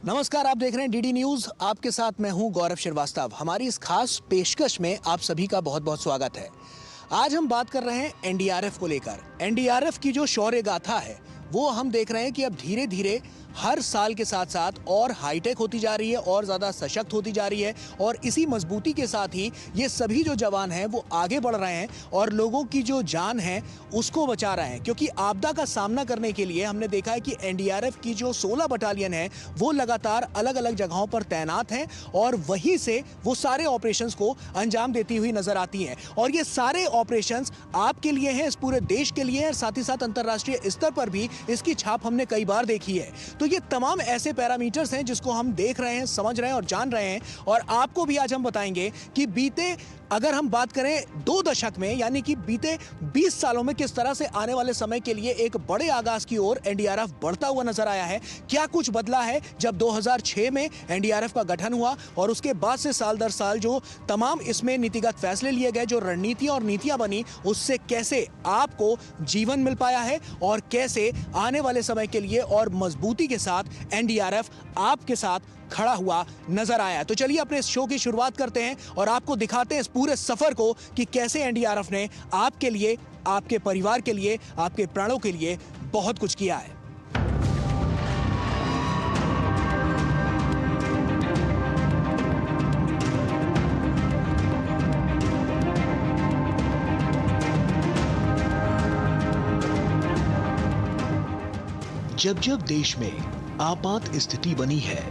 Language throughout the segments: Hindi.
नमस्कार, आप देख रहे हैं डीडी न्यूज। आपके साथ मैं हूं गौरव श्रीवास्तव। हमारी इस खास पेशकश में आप सभी का बहुत बहुत स्वागत है। आज हम बात कर रहे हैं एनडीआरएफ को लेकर। एनडीआरएफ की जो शौर्य गाथा है वो हम देख रहे हैं कि अब धीरे धीरे हर साल के साथ साथ और हाईटेक होती जा रही है और ज़्यादा सशक्त होती जा रही है, और इसी मजबूती के साथ ही ये सभी जो जवान हैं वो आगे बढ़ रहे हैं और लोगों की जो जान है उसको बचा रहे हैं। क्योंकि आपदा का सामना करने के लिए हमने देखा है कि एनडीआरएफ की जो 16 बटालियन है वो लगातार अलग अलग जगहों पर तैनात हैं और वहीं से वो सारे ऑपरेशंस को अंजाम देती हुई नजर आती हैं। और ये सारे ऑपरेशंस आपके लिए हैं, इस पूरे देश के लिए है, और साथ ही साथ अंतर्राष्ट्रीय स्तर पर भी इसकी छाप हमने कई बार देखी है। तो ये तमाम ऐसे पैरामीटर्स हैं जिसको हम देख रहे हैं, समझ रहे हैं और जान रहे हैं, और आपको भी आज हम बताएंगे कि बीते, अगर हम बात करें 2 दशक में, यानी कि बीते 20 सालों में किस तरह से आने वाले समय के लिए एक बड़े आगाज की ओर एनडीआरएफ बढ़ता हुआ नजर आया है। क्या कुछ बदला है जब 2006 में एनडीआरएफ का गठन हुआ और उसके बाद से साल दर साल जो तमाम इसमें नीतिगत फैसले लिए गए, जो रणनीतियां और नीतियां बनी, उससे कैसे आपको जीवन मिल पाया है और कैसे आने वाले समय के लिए और मजबूती के साथ एनडीआरएफ आपके साथ खड़ा हुआ नजर आया। तो चलिए अपने इस शो की शुरुआत करते हैं और आपको दिखाते हैं इस पूरे सफर को कि कैसे एनडीआरएफ ने आपके लिए, आपके परिवार के लिए, आपके प्राणों के लिए बहुत कुछ किया है। जब जब देश में आपात स्थिति बनी है,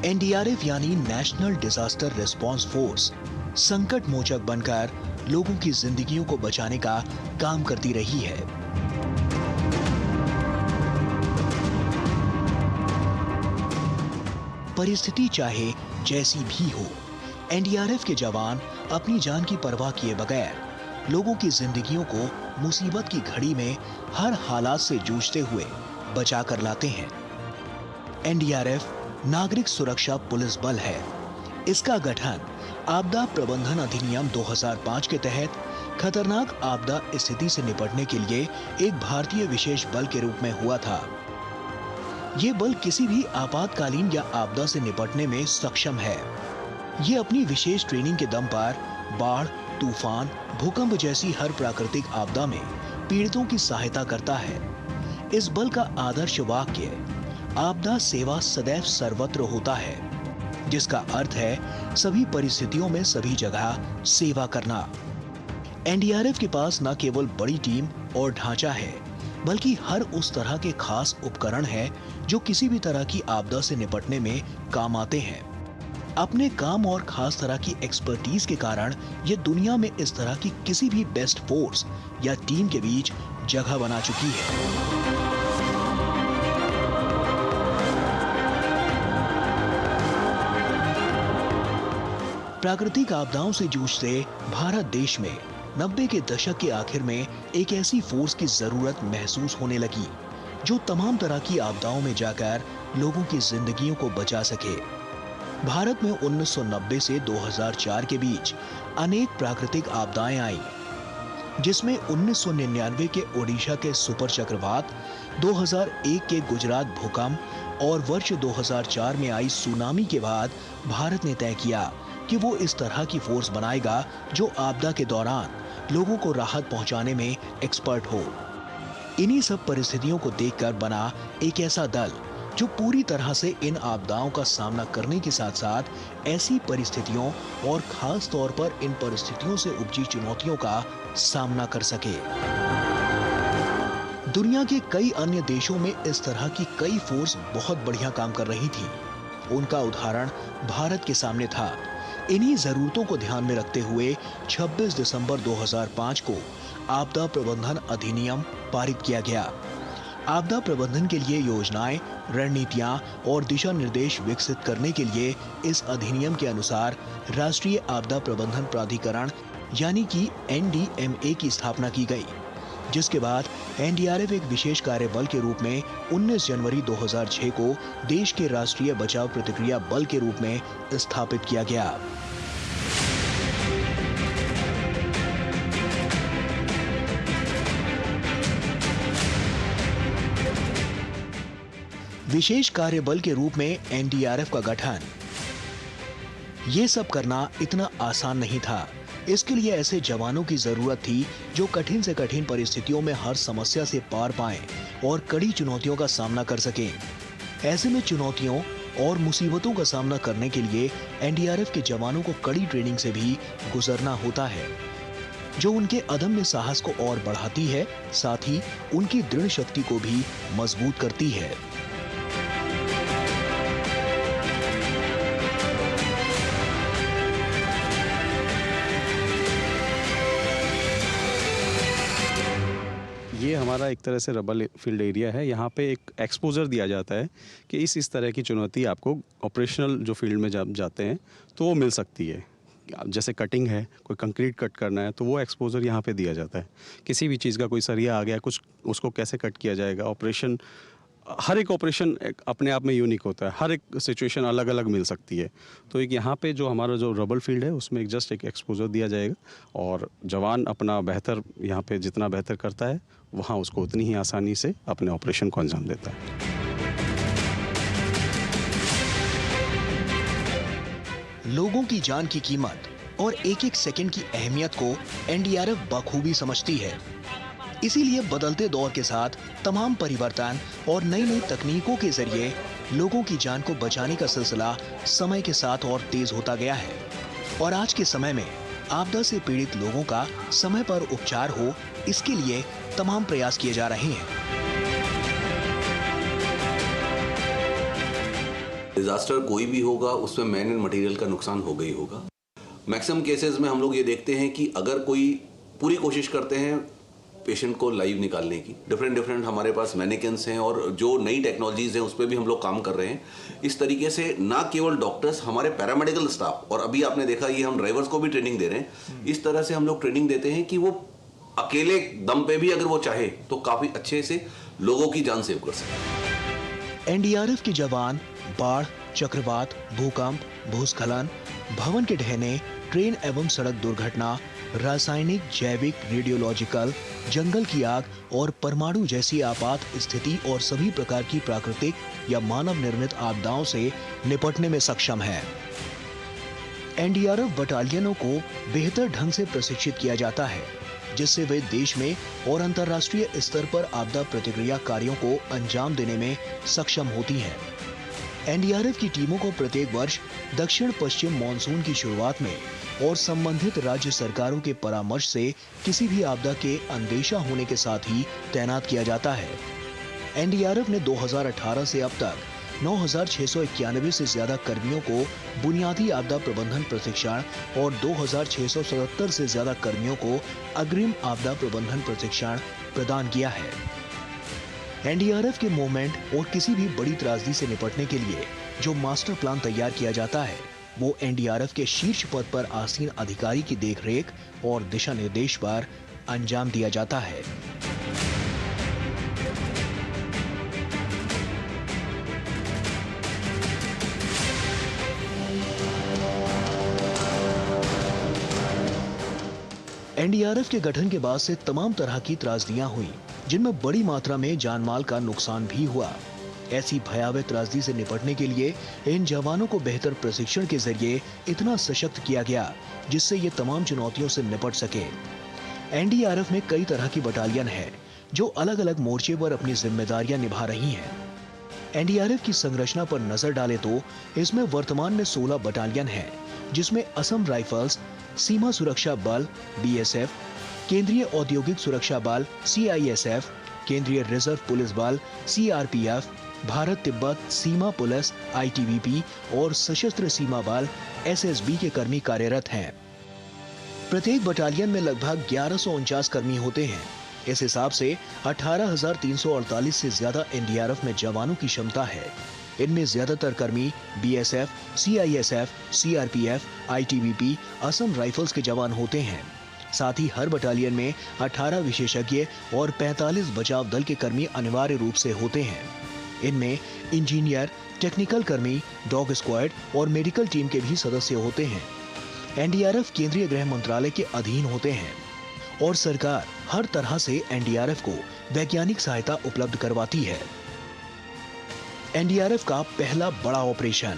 एनडीआरएफ यानी नेशनल डिजास्टर रिस्पांस फोर्स संकट मोचक बनकर लोगों की जिंदगियों को बचाने का काम करती रही है। परिस्थिति चाहे जैसी भी हो, एनडीआरएफ के जवान अपनी जान की परवाह किए बगैर लोगों की जिंदगियों को मुसीबत की घड़ी में हर हालात से जूझते हुए बचा कर लाते हैं। एनडीआरएफ नागरिक सुरक्षा पुलिस बल है। इसका गठन आपदा प्रबंधन अधिनियम 2005 के तहत खतरनाक आपदा स्थिति से निपटने के लिए एक भारतीय विशेष बल के रूप में हुआ था। ये बल किसी भी आपातकालीन या आपदा से निपटने में सक्षम है। ये अपनी विशेष ट्रेनिंग के दम पर बाढ़, तूफान, भूकंप जैसी हर प्राकृतिक आपदा में पीड़ितों की सहायता करता है। इस बल का आदर्श वाक्य आपदा सेवा सदैव सर्वत्र होता है, जिसका अर्थ है सभी परिस्थितियों में सभी जगह सेवा करना। एनडीआरएफ के पास न केवल बड़ी टीम और ढांचा है, बल्कि हर उस तरह के खास उपकरण है जो किसी भी तरह की आपदा से निपटने में काम आते हैं। अपने काम और खास तरह की एक्सपर्टीज के कारण ये दुनिया में इस तरह की किसी भी बेस्ट फोर्स या टीम के बीच जगह बना चुकी है। प्राकृतिक आपदाओं से जूझते भारत देश में 90 के दशक के आखिर में एक ऐसी फोर्स की जरूरत महसूस होने लगी जो तमाम तरह की आपदाओं में जाकर लोगों की जिंदगियों को बचा सके। भारत में 1990 से 2004 के बीच अनेक प्राकृतिक आपदाएं आईं, जिसमें 1999 के ओडिशा के सुपर चक्रवात, 2001 के गुजरात भूकंप और वर्ष 2004 में आई सुनामी के बाद भारत ने तय किया कि वो इस तरह की फोर्स बनाएगा जो आपदा के दौरान लोगों को राहत पहुंचाने में एक्सपर्ट हो। इन्हीं सब परिस्थितियों को देखकर बना एक ऐसा दल जो पूरी तरह से इन आपदाओं का सामना करने के साथ साथ ऐसी परिस्थितियों और खास तौर पर इन परिस्थितियों से उपजी चुनौतियों का सामना कर सके। दुनिया के कई अन्य देशों में इस तरह की कई फोर्स बहुत बढ़िया काम कर रही थी। उनका उदाहरण भारत के सामने था। इन्हीं जरूरतों को ध्यान में रखते हुए 26 दिसंबर 2005 को आपदा प्रबंधन अधिनियम पारित किया गया। आपदा प्रबंधन के लिए योजनाएं, रणनीतियां और दिशा निर्देश विकसित करने के लिए इस अधिनियम के अनुसार राष्ट्रीय आपदा प्रबंधन प्राधिकरण यानी कि एनडीएमए की स्थापना की गई, जिसके बाद एनडीआरएफ एक विशेष कार्यबल के रूप में 19 जनवरी 2006 को देश के राष्ट्रीय बचाव प्रतिक्रिया बल के रूप में स्थापित किया गया। विशेष कार्य बल के रूप में एनडीआरएफ का गठन। ये सब करना इतना आसान नहीं था। इसके लिए ऐसे जवानों की जरूरत थी जो कठिन से कठिन परिस्थितियों में हर समस्या से पार पाएं और कड़ी चुनौतियों का सामना कर सकें। ऐसे में चुनौतियों और मुसीबतों का सामना करने के लिए एनडीआरएफ के जवानों को कड़ी ट्रेनिंग से भी गुजरना होता है, जो उनके अदम्य साहस को और बढ़ाती है, साथ ही उनकी दृढ़ शक्ति को भी मजबूत करती है। ये हमारा एक तरह से रबल फील्ड एरिया है। यहाँ पे एक एक्सपोजर दिया जाता है कि इस तरह की चुनौती आपको ऑपरेशनल जो फील्ड में जब जाते हैं तो वो मिल सकती है। जैसे कटिंग है, कोई कंक्रीट कट करना है, तो वो एक्सपोजर यहाँ पे दिया जाता है। किसी भी चीज़ का कोई सरिया आ गया, कुछ उसको कैसे कट किया जाएगा, ऑपरेशन, हर एक ऑपरेशन अपने आप में यूनिक होता है, हर एक सिचुएशन अलग अलग मिल सकती है। तो एक यहाँ पे जो हमारा जो रबल फील्ड है उसमें जस्ट एक एक्सपोजर दिया जाएगा और जवान अपना बेहतर यहाँ पे जितना बेहतर करता है वहाँ उसको उतनी ही आसानी से अपने ऑपरेशन को अंजाम देता है। लोगों की जान की कीमत और एक एक सेकंड की अहमियत को एनडीआरएफ बखूबी समझती है। इसीलिए बदलते दौर के साथ तमाम परिवर्तन और नई नई तकनीकों के जरिए लोगों की जान को बचाने का सिलसिला समय के साथ और तेज होता गया है। और आज के समय में आपदा से पीड़ित लोगों का समय पर उपचार हो, इसके लिए तमाम प्रयास किए जा रहे हैं। डिजास्टर कोई भी होगा उसमें मैन एंड मटेरियल का नुकसान होगा ही होगा। मैक्सिमम केसेस में हम लोग ये देखते हैं कि अगर कोई पूरी कोशिश करते हैं पेशेंट को लाइव निकालने की, डिफरेंट हमारे पास मैनिकेन्स हैं और जो नई टेक्नोलॉजीज हैं उस पर भी हम लोग काम कर रहे हैं। इस तरीके से ना केवल डॉक्टर्स, हमारे पैरामेडिकल स्टाफ, और अभी आपने देखा ये हम ड्राइवर्स को भी ट्रेनिंग दे रहे हैं। इस तरह से हम लोग ट्रेनिंग देते हैं कि वो अकेले दम पे भी अगर वो चाहे तो काफी अच्छे से लोगों की जान सेव कर सके। एनडीआरएफ के जवान बाढ़, चक्रवात, भूकंप, भूस्खलन, भवन के ढहने, ट्रेन एवं सड़क दुर्घटना, रासायनिक, जैविक, रेडियोलॉजिकल, जंगल की आग और परमाणु जैसी आपात स्थिति और सभी प्रकार की प्राकृतिक या मानव निर्मित आपदाओं से निपटने में सक्षम है। एनडीआरएफ बटालियनों को बेहतर ढंग से प्रशिक्षित किया जाता है, जिससे वे देश में और अंतर्राष्ट्रीय स्तर पर आपदा प्रतिक्रिया कार्यों को अंजाम देने में सक्षम होती हैं। एनडीआरएफ की टीमों को प्रत्येक वर्ष दक्षिण पश्चिम मॉनसून की शुरुआत में और संबंधित राज्य सरकारों के परामर्श से किसी भी आपदा के अंदेशा होने के साथ ही तैनात किया जाता है। एनडीआरएफ ने 2018 से अब तक 9,691 से ज्यादा कर्मियों को बुनियादी आपदा प्रबंधन प्रशिक्षण और 2,677 से ज्यादा कर्मियों को अग्रिम आपदा प्रबंधन प्रशिक्षण प्रदान किया है। एनडीआरएफ के मूवमेंट और किसी भी बड़ी त्रासदी से निपटने के लिए जो मास्टर प्लान तैयार किया जाता है, वो एनडीआरएफ के शीर्ष पद पर आसीन अधिकारी की देखरेख और दिशा निर्देश पर अंजाम दिया जाता है। एनडीआरएफ के गठन के बाद से तमाम तरह की त्रासदियां हुई, जिनमें बड़ी मात्रा में जानमाल का नुकसान भी हुआ। ऐसी भयावह त्रासदी से निपटने के लिए इन जवानों को बेहतर प्रशिक्षण के जरिए इतना सशक्त किया गया, जिससे ये तमाम चुनौतियों से निपट सके। एनडीआरएफ में कई तरह की बटालियन है जो अलग अलग मोर्चे पर अपनी जिम्मेदारियां निभा रही हैं। एनडीआरएफ की संरचना पर नजर डालें तो इसमें वर्तमान में 16 बटालियन हैं, जिसमें असम राइफल्स, सीमा सुरक्षा बल बीएसएफ, केंद्रीय औद्योगिक सुरक्षा बल सीआईएसएफ, केंद्रीय रिजर्व पुलिस बल सीआरपीएफ, भारत तिब्बत सीमा पुलिस आईटीबीपी और सशस्त्र सीमा बल एसएसबी के कर्मी कार्यरत हैं। प्रत्येक बटालियन में लगभग 1149 कर्मी होते हैं। इस हिसाब से 18,348 से ज्यादा एनडीआरएफ में जवानों की क्षमता है। इनमें ज्यादातर कर्मी BSF, CISF, CRPF, ITBP, Assam rifles के जवान होते हैं। साथ ही हर बटालियन में 18 विशेषज्ञ और 45 बचाव दल के कर्मी अनिवार्य रूप से होते हैं। इनमें इंजीनियर, टेक्निकल कर्मी, डॉग स्क्वाड और मेडिकल टीम के भी सदस्य होते हैं। एनडीआरएफ केंद्रीय गृह मंत्रालय के अधीन होते हैं और सरकार हर तरह से एनडीआरएफ को वैज्ञानिक सहायता उपलब्ध करवाती है। एनडीआरएफ का पहला बड़ा ऑपरेशन।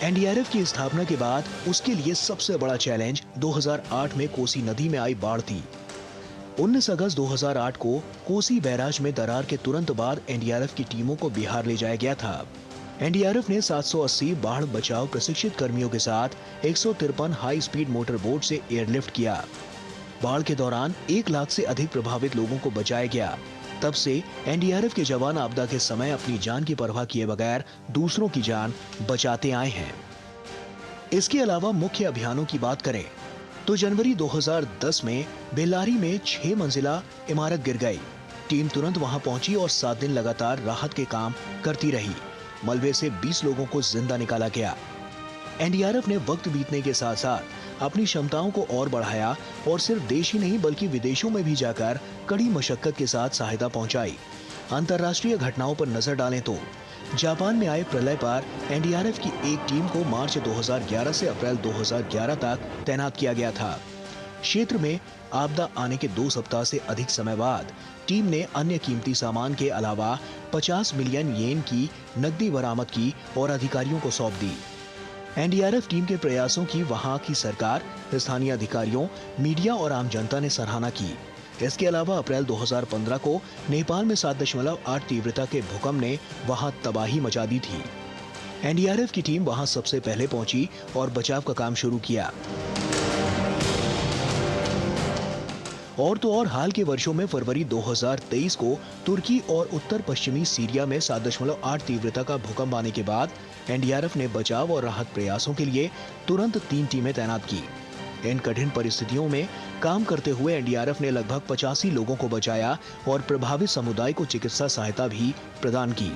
एनडीआरएफ की स्थापना के बाद उसके लिए सबसे बड़ा चैलेंज 2008 में कोसी नदी में आई बाढ़ थी। 19 अगस्त 2008 को कोसी बैराज में दरार के तुरंत बाद एनडीआरएफ की टीमों को बिहार ले जाया गया था। एनडीआरएफ ने 780 बाढ़ बचाव प्रशिक्षित कर्मियों के साथ 153 हाई स्पीड मोटर बोट से एयरलिफ्ट किया। बाढ़ के दौरान 1 लाख से अधिक प्रभावित लोगों को बचाया गया। तब से एनडीआरएफ के जवान आपदा के समय अपनी जान की परवाह किए बगैर दूसरों की जान बचाते आए हैं। इसके अलावा मुख्य अभियानों की बात करें तो जनवरी 2010 में बेल्लारी में 6 मंजिला इमारत गिर गई। टीम तुरंत वहां पहुंची और 7 दिन लगातार राहत के काम करती रही। मलबे से 20 लोगों को जिंदा निकाला गया। एनडीआरएफ ने वक्त बीतने के साथ साथ अपनी क्षमताओं को और बढ़ाया और सिर्फ देश ही नहीं बल्कि विदेशों में भी जाकर कड़ी मशक्कत के साथ सहायता पहुंचाई। अंतर्राष्ट्रीय घटनाओं पर नजर डालें तो जापान में आए प्रलय पर एनडीआरएफ की एक टीम को मार्च 2011 से अप्रैल 2011 तक तैनात किया गया था। क्षेत्र में आपदा आने के 2 सप्ताह से अधिक समय बाद टीम ने अन्य कीमती सामान के अलावा 50 मिलियन येन की नकदी बरामद की और अधिकारियों को सौंप दी। एनडीआरएफ टीम के प्रयासों की वहां की सरकार, स्थानीय अधिकारियों, मीडिया और आम जनता ने सराहना की। इसके अलावा अप्रैल 2015 को नेपाल में 7.8 तीव्रता के भूकंप ने वहां तबाही मचा दी थी। एनडीआरएफ की टीम वहां सबसे पहले पहुंची और बचाव का काम शुरू किया। और तो और हाल के वर्षों में फरवरी 2023 को तुर्की और उत्तर पश्चिमी सीरिया में 7.8 तीव्रता का भूकंप आने के बाद एनडीआरएफ ने बचाव और राहत प्रयासों के लिए तुरंत 3 टीमें तैनात की। इन कठिन परिस्थितियों में काम करते हुए एनडीआरएफ ने लगभग 85 लोगों को बचाया और प्रभावित समुदाय को चिकित्सा सहायता भी प्रदान की।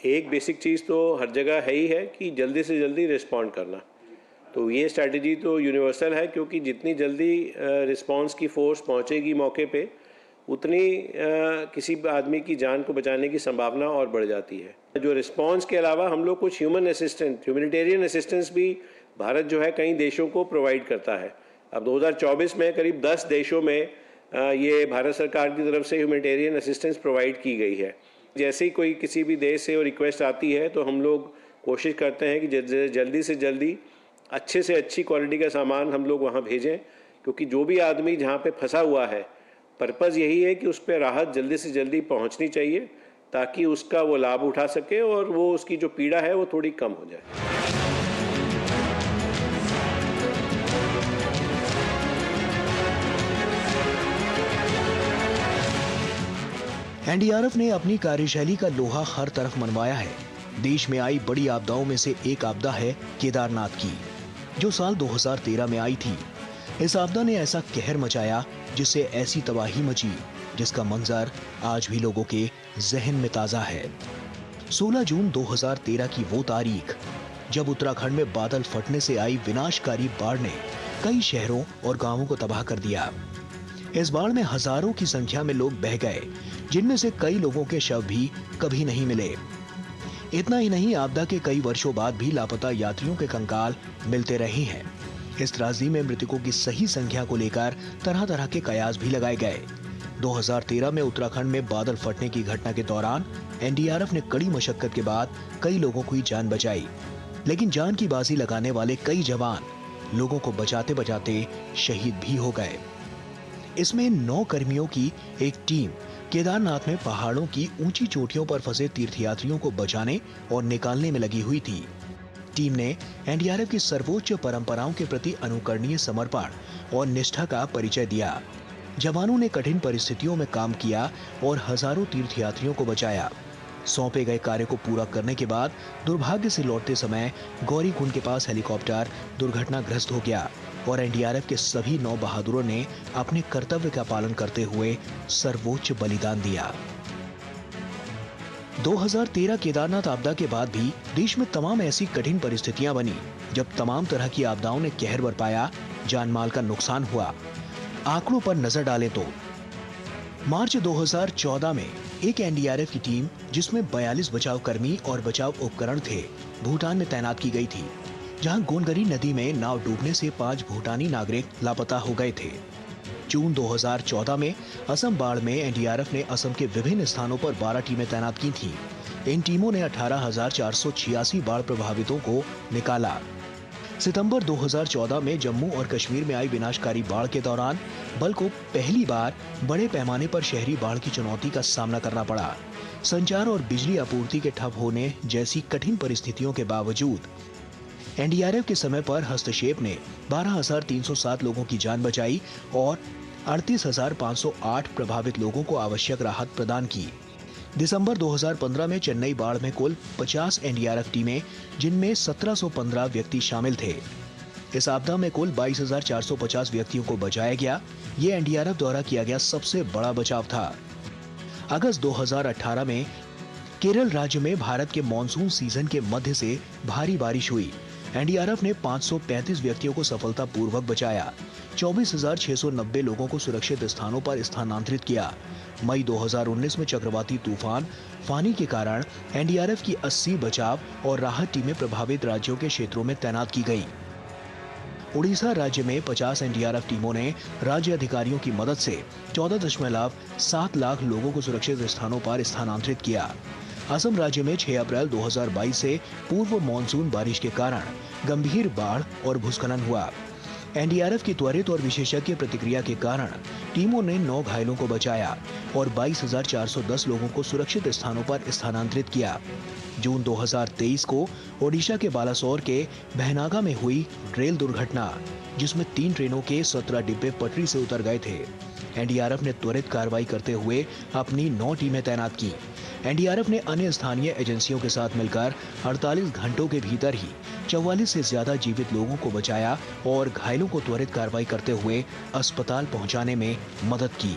एक बेसिक चीज़ तो हर जगह है ही है कि जल्दी से जल्दी रिस्पॉन्ड करना। तो ये स्ट्रैटेजी तो यूनिवर्सल है, क्योंकि जितनी जल्दी रिस्पॉन्स की फोर्स पहुंचेगी मौके पे उतनी किसी आदमी की जान को बचाने की संभावना और बढ़ जाती है। जो रिस्पॉन्स के अलावा हम लोग कुछ ह्यूमैनिटेरियन असिस्टेंस भी भारत जो है कई देशों को प्रोवाइड करता है। अब 2024 में करीब 10 देशों में ये भारत सरकार की तरफ से ह्यूमैनिटेरियन असिस्टेंस प्रोवाइड की गई है। जैसे ही कोई किसी भी देश से रिक्वेस्ट आती है तो हम लोग कोशिश करते हैं कि जल्दी से जल्दी अच्छे से अच्छी क्वालिटी का सामान हम लोग वहाँ भेजें, क्योंकि जो भी आदमी जहाँ पे फंसा हुआ है, पर्पज़ यही है कि उस पर राहत जल्दी से जल्दी पहुँचनी चाहिए ताकि उसका वो लाभ उठा सके और वो उसकी जो पीड़ा है वो थोड़ी कम हो जाए। एनडीआरएफ ने अपनी कार्यशैली का लोहा हर तरफ मनवाया है। देश में आई बड़ी आपदाओं में से एक आपदा है केदारनाथ की, जो साल 2013 में आई थी। इस आपदा ने ऐसा कहर मचाया जिससे ऐसी तबाही मची जिसका मंजर आज भी लोगों के जहन में ताजा है। 16 जून 2013 की वो तारीख जब उत्तराखंड में बादल फटने से आई विनाशकारी बाढ़ ने कई शहरों और गांवों को तबाह कर दिया। इस बाढ़ में हजारों की संख्या में लोग बह गए, जिनमें से कई लोगों के शव भी कभी नहीं मिले। इतना ही नहीं, आपदा के कई वर्षों बाद भी लापता यात्रियों के कंकाल मिलते रहे हैं। इस त्रासदी में मृतकों की सही संख्या को लेकर तरह तरह के कयास भी लगाए गए। 2013 में उत्तराखंड में बादल फटने की घटना के दौरान एनडीआरएफ ने कड़ी मशक्कत के बाद कई लोगों की जान बचाई, लेकिन जान की बाजी लगाने वाले कई जवान लोगों को बचाते बचाते शहीद भी हो गए। इसमें 9 कर्मियों की एक टीम केदारनाथ में पहाड़ों की ऊंची चोटियों पर फंसे तीर्थयात्रियों को बचाने और निकालने में लगी हुई थी। टीम ने एनडीआरएफ की सर्वोच्च परंपराओं के प्रति अनुकरणीय समर्पण और निष्ठा का परिचय दिया। जवानों ने कठिन परिस्थितियों में काम किया और हजारों तीर्थयात्रियों को बचाया। सौंपे गए कार्य को पूरा करने के बाद दुर्भाग्य से लौटते समय गौरीकुंड के पास हेलीकॉप्टर दुर्घटनाग्रस्त हो गया और एनडीआरएफ के सभी 9 बहादुरों ने अपने कर्तव्य का पालन करते हुए सर्वोच्च बलिदान दिया। 2013 केदारनाथ आपदा के बाद भी देश में तमाम ऐसी कठिन परिस्थितियां बनी जब तमाम तरह की आपदाओं ने कहर बरपाया, जान माल का नुकसान हुआ। आंकड़ों पर नजर डालें तो मार्च 2014 में एक एनडीआरएफ की टीम, जिसमें 42 बचाव कर्मी और बचाव उपकरण थे, भूटान में तैनात की गई थी। जहां गोनगरी नदी में नाव डूबने से 5 भूटानी नागरिक लापता हो गए थे। जून 2014 में असम बाढ़ में एनडीआरएफ ने असम के विभिन्न स्थानों पर 12 टीमें तैनात की थीं। इन टीमों ने 18,486 बाढ़ प्रभावितों को निकाला। सितंबर 2014 में जम्मू और कश्मीर में आई विनाशकारी बाढ़ के दौरान बल को पहली बार बड़े पैमाने पर शहरी बाढ़ की चुनौती का सामना करना पड़ा। संचार और बिजली आपूर्ति के ठप होने जैसी कठिन परिस्थितियों के बावजूद एनडीआरएफ के समय पर हस्तक्षेप ने 12,307 लोगों की जान बचाई और 38,508 प्रभावित लोगों को आवश्यक राहत प्रदान की। दिसंबर 2015 में चेन्नई बाढ़ में कुल 50 एनडीआरएफ टीमें, जिनमें 1715 व्यक्ति शामिल थे। इस आपदा में कुल 22,450 व्यक्तियों को बचाया गया। ये एनडीआरएफ द्वारा किया गया सबसे बड़ा बचाव था। अगस्त 2018 में केरल राज्य में भारत के मॉनसून सीजन के मध्य से भारी बारिश हुई। एनडीआरएफ ने 535 व्यक्तियों को सफलतापूर्वक बचाया। 24,690 लोगों को सुरक्षित स्थानों पर स्थानांतरित किया। मई 2019 में चक्रवाती तूफान फानी के कारण एनडीआरएफ की 80 बचाव और राहत टीमें प्रभावित राज्यों के क्षेत्रों में तैनात की गईं। उड़ीसा राज्य में 50 एनडीआरएफ टीमों ने राज्य अधिकारियों की मदद से 14.7 लाख लोगों को सुरक्षित स्थानों पर स्थानांतरित किया। असम राज्य में 6 अप्रैल 2022 से पूर्व मॉनसून बारिश के कारण गंभीर बाढ़ और भूस्खलन हुआ। एनडीआरएफ की त्वरित और विशेषज्ञ प्रतिक्रिया के कारण टीमों ने 9 घायलों को बचाया और 22,410 लोगों को सुरक्षित स्थानों पर स्थानांतरित किया। जून 2023 को ओडिशा के बालासोर के बहनागा में हुई रेल दुर्घटना, जिसमें 3 ट्रेनों के 17 डिब्बे पटरी से उतर गए थे। एनडीआरएफ ने त्वरित कार्रवाई करते हुए अपनी 9 टीमें तैनात की। एनडीआरएफ ने अन्य स्थानीय एजेंसियों के साथ मिलकर 48 घंटों के भीतर ही 44 से ज्यादा जीवित लोगों को बचाया और घायलों को त्वरित कार्रवाई करते हुए अस्पताल पहुंचाने में मदद की।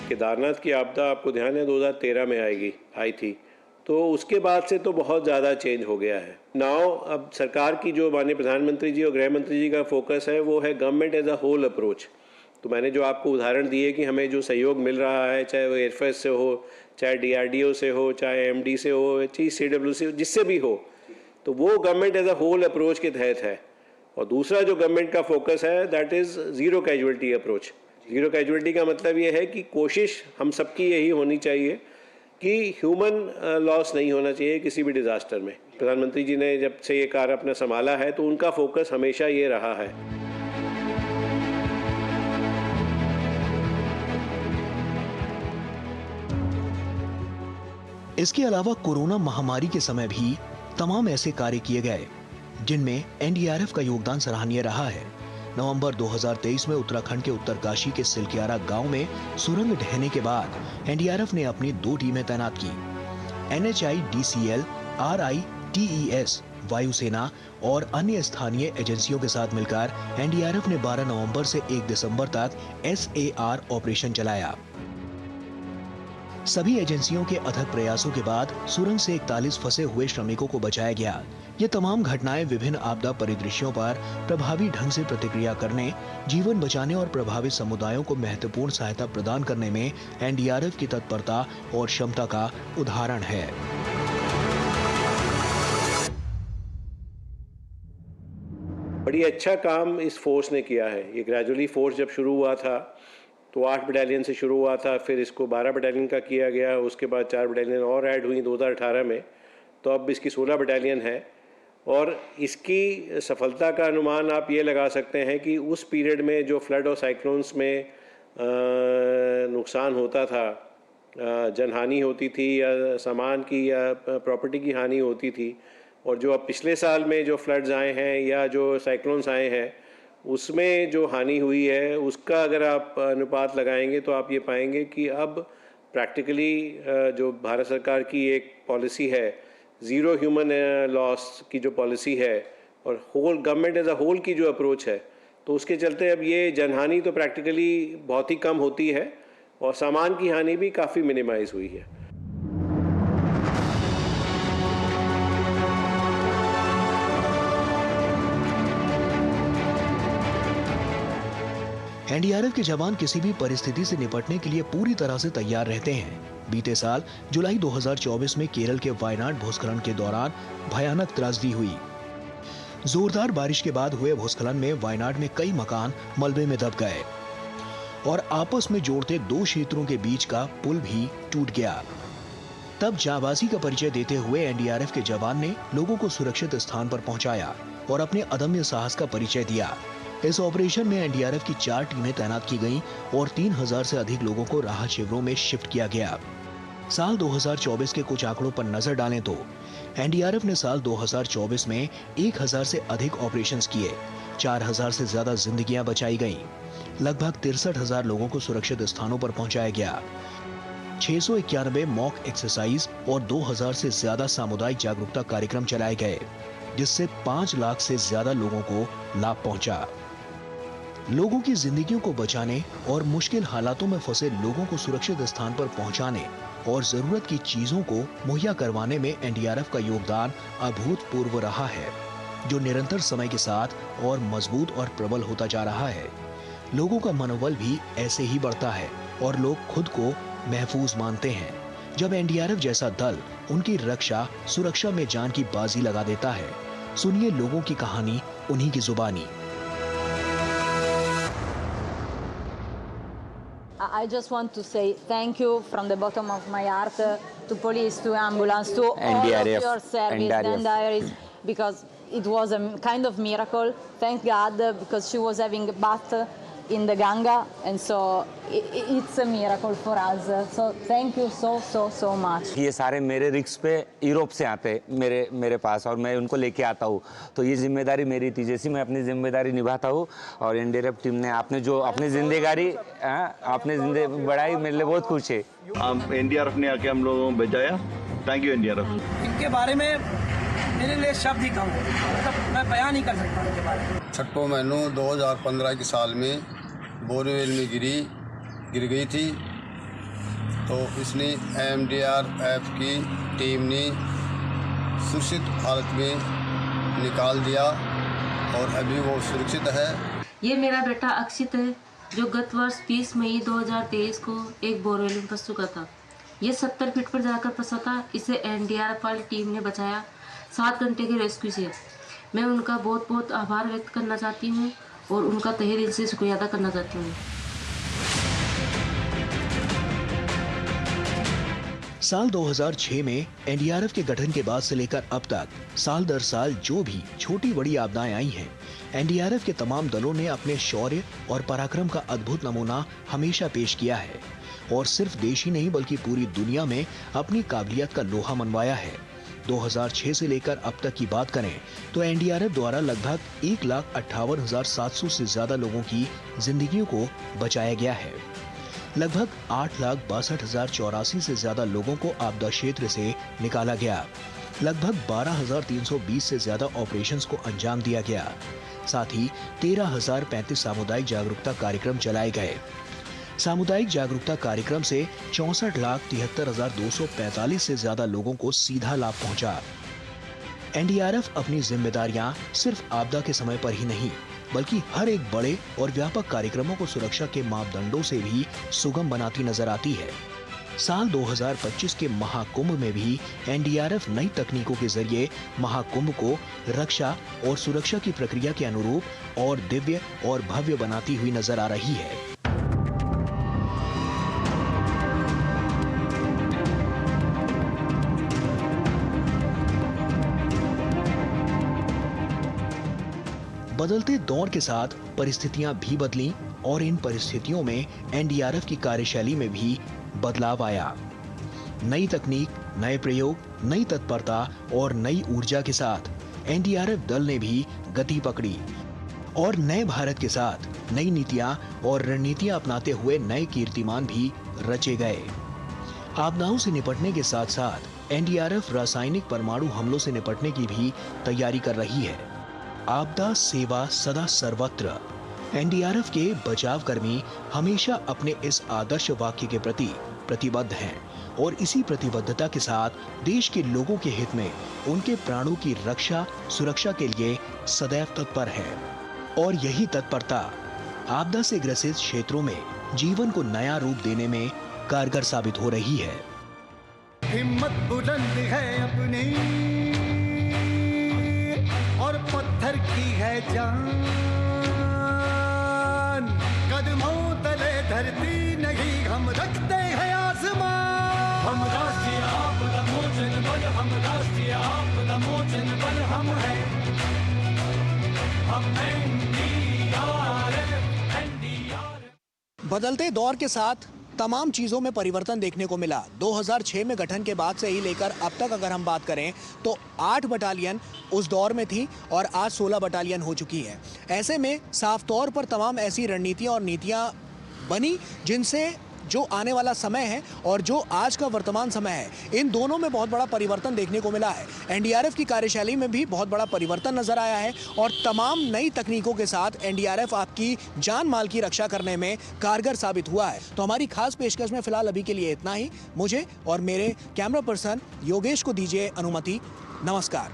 केदारनाथ की आपदा आपको ध्यान है 2013 में आई थी, तो उसके बाद से तो बहुत ज़्यादा चेंज हो गया है। नाउ अब सरकार की जो माननीय प्रधानमंत्री जी और गृह मंत्री जी का फोकस है वो है government as a whole approach. तो मैंने जो आपको उदाहरण दिए कि हमें जो सहयोग मिल रहा है, चाहे वो एयरफोर्स से हो, चाहे डीआरडीओ से हो, चाहे एमडी से हो, चाहे सीडब्ल्यूसी हो, जिससे भी हो, तो वो government as a whole approach के तहत है। और दूसरा जो गवर्नमेंट का फोकस है that is zero casualty approach. Zero casualty का मतलब ये है कि कोशिश हम सबकी यही होनी चाहिए कि ह्यूमन लॉस नहीं होना चाहिए किसी भी डिज़ास्टर में। प्रधानमंत्री जी ने जब से ये कार्य अपना संभाला है तो उनका फोकस हमेशा ये रहा है। इसके अलावा कोरोना महामारी के समय भी तमाम ऐसे कार्य किए गए जिनमें एनडीआरएफ का योगदान सराहनीय रहा है। नवंबर 2023 में उत्तराखंड के उत्तरकाशी के सिलक्यारा गांव में सुरंग ढहने के बाद एनडीआरएफ ने अपनी 2 टीमें तैनात की। NHIDCL, RITES, वायुसेना और अन्य स्थानीय एजेंसियों के साथ मिलकर एनडीआरएफ ने 12 नवंबर से 1 दिसंबर तक SAR ऑपरेशन चलाया। सभी एजेंसियों के अथक प्रयासों के बाद सुरंग से 41 फंसे हुए श्रमिकों को बचाया गया। ये तमाम घटनाएं विभिन्न आपदा परिदृश्यों पर प्रभावी ढंग से प्रतिक्रिया करने, जीवन बचाने और प्रभावित समुदायों को महत्वपूर्ण सहायता प्रदान करने में एनडीआरएफ की तत्परता और क्षमता का उदाहरण है। बड़ी अच्छा काम इस फोर्स ने किया है। ये ग्रेजुअली फोर्स जब शुरू हुआ था तो 8 बटालियन से शुरू हुआ था, फिर इसको 12 बटालियन का किया गया, उसके बाद 4 बटालियन और ऐड हुई 2018 में, तो अब इसकी 16 बटालियन है। और इसकी सफलता का अनुमान आप ये लगा सकते हैं कि उस पीरियड में जो फ्लड और साइक्लोन्स में नुकसान होता था, जनहानि होती थी या सामान की या प्रॉपर्टी की हानि होती थी, और जो अब पिछले साल में जो फ्लड्स आए हैं या जो साइक्लोन्स आए हैं उसमें जो हानि हुई है उसका अगर आप अनुपात लगाएंगे तो आप ये पाएंगे कि अब प्रैक्टिकली जो भारत सरकार की एक पॉलिसी है, ज़ीरो ह्यूमन लॉस की जो पॉलिसी है और whole government as a whole की जो अप्रोच है, तो उसके चलते अब ये जनहानि तो प्रैक्टिकली बहुत ही कम होती है और सामान की हानि भी काफ़ी मिनिमाइज़ हुई है। एनडीआरएफ के जवान किसी भी परिस्थिति से निपटने के लिए पूरी तरह से तैयार रहते हैं। बीते साल जुलाई 2024 में केरल के वायनाड भूस्खलन के दौरान भयानक त्रासदी हुई। जोरदार बारिश के बाद हुए भूस्खलन में वायनाड में कई मकान मलबे में दब गए और आपस में जोड़ते दो क्षेत्रों के बीच का पुल भी टूट गया। तब जाबाजी का परिचय देते हुए एनडीआरएफ के जवान ने लोगों को सुरक्षित स्थान पर पहुंचाया और अपने अदम्य साहस का परिचय दिया। इस ऑपरेशन में एनडीआरएफ की 4 टीमें तैनात की गईं और 3000 से अधिक लोगों को राहत शिविरों में शिफ्ट किया गया। साल 2024 के कुछ आंकड़ों पर नजर डालें तो एनडीआरएफ ने साल 2024 में 1000 से अधिक ऑपरेशंस किए, 4000 से ज्यादा जिंदगियां बचाई गईं, लगभग 63,000 लोगों को सुरक्षित स्थानों पर पहुंचाया गया, 691 मॉक एक्सरसाइज और 2000 से ज्यादा सामुदायिक जागरूकता कार्यक्रम चलाए गए, जिससे 5 लाख से ज्यादा लोगों को लाभ पहुंचा। लोगों की जिंदगियों को बचाने और मुश्किल हालातों में फंसे लोगों को सुरक्षित स्थान पर पहुंचाने और जरूरत की चीजों को मुहैया करवाने में एनडीआरएफ का योगदान अभूतपूर्व रहा है, जो निरंतर समय के साथ और मजबूत और प्रबल होता जा रहा है। लोगों का मनोबल भी ऐसे ही बढ़ता है और लोग खुद को महफूज मानते हैं जब एनडीआरएफ जैसा दल उनकी रक्षा सुरक्षा में जान की बाजी लगा देता है। सुनिए लोगों की कहानी उन्हीं की जुबानी। I just want to say thank you from the bottom of my heart to police, to ambulance, to all of your service, NDRF, because it was a kind of miracle. Thank God, because she was having a bath in the Ganga, and so it's a miracle for us. So thank you so much. ये सारे मेरे रिस्क पे यूरोप से आते मेरे पास और मैं उनको लेके आता हूँ, तो ये जिम्मेदारी मेरी थी। जैसी मैं अपनी जिम्मेदारी निभाता हूँ और एनडीआरएफ टीम ने आपने जो अपनी जिंदगी बढ़ाई, मेरे लिए बहुत खुश है। एनडीआरएफ ने आके हम लोगों को बचाया। Thank you NDRF. इनके बारे में मेरे लिए शब्द ही कम है, मतलब मैं बयान नहीं कर सकता इनके बारे में। छठो महीनों 2015 के साल में बोरवेल में गिर गई थी, तो इसने एनडीआरएफ की टीम ने सुरक्षित हालत में निकाल दिया और अभी वो सुरक्षित है। ये मेरा बेटा अक्षित है, जो गत वर्ष 20 मई 2023 को एक बोरवेल में फंस चुका था। ये 70 फीट पर जाकर फंसा था। इसे एनडीआरएफ वाली टीम ने बचाया 7 घंटे के रेस्क्यू से। मैं उनका बहुत बहुत आभार व्यक्त करना चाहती हूँ और उनका तहे दिल से शुक्रिया अदा करना चाहती हूँ। साल 2006 में एनडीआरएफ के गठन के बाद से लेकर अब तक साल दर साल जो भी छोटी बड़ी आपदाएं आई हैं, एनडीआरएफ के तमाम दलों ने अपने शौर्य और पराक्रम का अद्भुत नमूना हमेशा पेश किया है और सिर्फ देश ही नहीं बल्कि पूरी दुनिया में अपनी काबिलियत का लोहा मनवाया है। 2006 से लेकर अब तक की बात करें तो एनडीआरएफ द्वारा लगभग 1,58,700 से ज्यादा लोगों की जिंदगियों को बचाया गया है। लगभग 8,62,084 से ज्यादा लोगों को आपदा क्षेत्र से निकाला गया। लगभग 12,320 से ज्यादा ऑपरेशंस को अंजाम दिया गया। साथ ही 13,035 सामुदायिक जागरूकता कार्यक्रम चलाए गए। सामुदायिक जागरूकता कार्यक्रम से 64,73,245 से ज्यादा लोगों को सीधा लाभ पहुंचा। एनडीआरएफ अपनी जिम्मेदारियां सिर्फ आपदा के समय पर ही नहीं बल्कि हर एक बड़े और व्यापक कार्यक्रमों को सुरक्षा के मापदंडों से भी सुगम बनाती नजर आती है। साल 2025 के महाकुंभ में भी एनडीआरएफ नई तकनीकों के जरिए महाकुंभ को रक्षा और सुरक्षा की प्रक्रिया के अनुरूप और दिव्य और भव्य बनाती हुई नजर आ रही है। बदलते दौर के साथ परिस्थितियां भी बदलीं और इन परिस्थितियों में एनडीआरएफ की कार्यशैली में भी बदलाव आया। नई तकनीक, नए प्रयोग, नई तत्परता और नई ऊर्जा के साथ एनडीआरएफ दल ने भी गति पकड़ी और नए भारत के साथ नई नीतियां और रणनीतियां अपनाते हुए नए कीर्तिमान भी रचे गए। आपदाओं से निपटने के साथ साथ एनडीआरएफ रासायनिक परमाणु हमलों से निपटने की भी तैयारी कर रही है। आपदा सेवा सदा सर्वत्र। एनडीआरएफ के बचाव कर्मी हमेशा अपने इस आदर्श वाक्य के प्रति प्रतिबद्ध हैं और इसी प्रतिबद्धता के साथ देश के लोगों के हित में उनके प्राणों की रक्षा सुरक्षा के लिए सदैव तत्पर है। और यही तत्परता आपदा से ग्रसित क्षेत्रों में जीवन को नया रूप देने में कारगर साबित हो रही है। हिम्मत बुलंद है अपनी और पत्थर की है जान। कदमों तले धरती नहीं, हम रखते हैं आसमान। हम राष्ट्रीय आपदा मोचन बल, हम राष्ट्रीय आपदा मोचन बल, हम हैं, हम NDRF। बदलते दौर के साथ तमाम चीज़ों में परिवर्तन देखने को मिला। 2006 में गठन के बाद से ही लेकर अब तक अगर हम बात करें तो 8 बटालियन उस दौर में थी और आज 16 बटालियन हो चुकी है। ऐसे में साफ तौर पर तमाम ऐसी रणनीतियां और नीतियां बनी जिनसे जो आने वाला समय है और जो आज का वर्तमान समय है, इन दोनों में बहुत बड़ा परिवर्तन देखने को मिला है। एनडीआरएफ की कार्यशैली में भी बहुत बड़ा परिवर्तन नजर आया है और तमाम नई तकनीकों के साथ एनडीआरएफ आपकी जान माल की रक्षा करने में कारगर साबित हुआ है। तो हमारी खास पेशकश में फिलहाल अभी के लिए इतना ही। मुझे और मेरे कैमरा पर्सन योगेश को दीजिए अनुमति। नमस्कार।